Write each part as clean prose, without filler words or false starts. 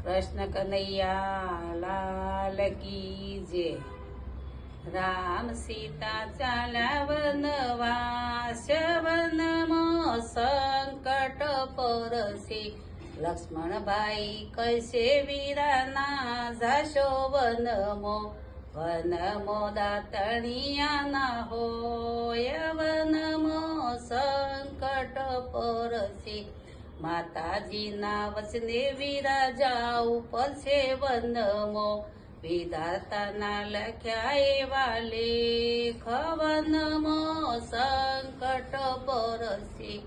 કૃષ્ણ કનૈયા લાલ કી જય. રામ સીતા ચાલ્યા વનવાસ, વનમાં સંકટ પરસે. લક્ષ્મણભાઈ કૈસે વીરાના જાશો વનમો, વનમો દાતણિયા ના હોય, વનમો સંકટ પરસે. માતાજીના વચને વિરાજાઉ પડશે વનમો, વિધાતાના લખ્યા એવા લેખ, વનમો સંકટ પરસે.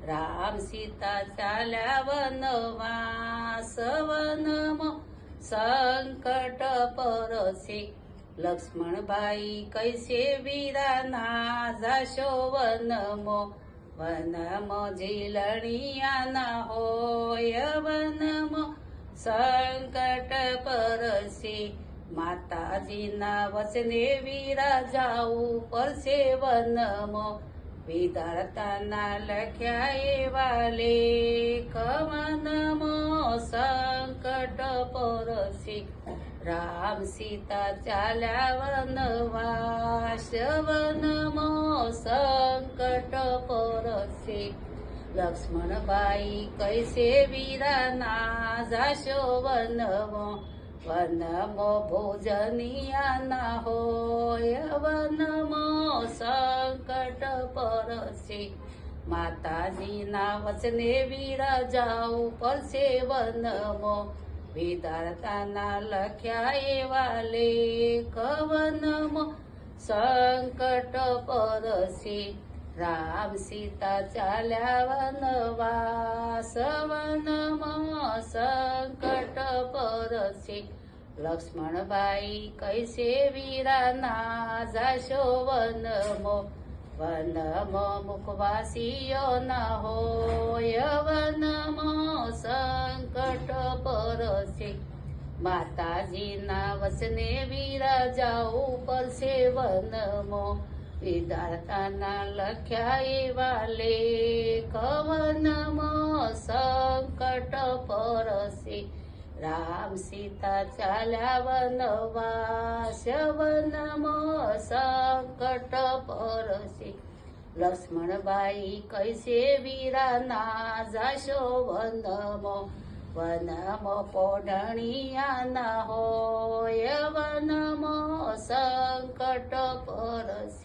રામ સીતા ચાલ્યા વનવાસ, વનમો સંકટ પરસે. લક્ષ્મણભાઈ કૈસે વીરાના જાશો વનમો, વનમો ઝીલણિયા ના હોય, વનમો સંકટ પરસે. માતાજીના વચને વિરાજાવું પડશે વનમો, વિધાતાના લખ્યા એવા લેખ, વનમો સંકટ પરસે. રામ સીતા ચાલ્યા વનવાસ, વનમો સંકટ પરસે. લક્ષ્મણભાઈ કૈસે વીરાના જાશો વનમો, વનમો ભોજનિયા ના હોય, વનમો સંકટ પરસે. માતાજીના વચને વિરાજાવું પડશે વનમો, વિધાતાના લખ્યા એવા લેખ, વનમો સંકટ પરસે. રામ સીતા ચાલ્યા વનવાસ, વનમો સંકટ પરસે. લક્ષ્મણભાઈ કૈસે વીરાના જાશો વનમો, વનમો મુખવાસીઓ ના હોય, વનમો સંકટ પરસે. માતાજીના વચને વિરાજાવું પડશે વનમો, વિધાતાના લખ્યા એવા લેખ, વનમો સંકટ પરસે. રામ સીતા ચાલ્યા વનવાસ, વનમો સંકટ પરસે. લક્ષ્મણભાઈ કૈસે વીરાના જાશો વનમો, વનમો પોઢણિયા ના હોય, વનમો સંકટ પરસે.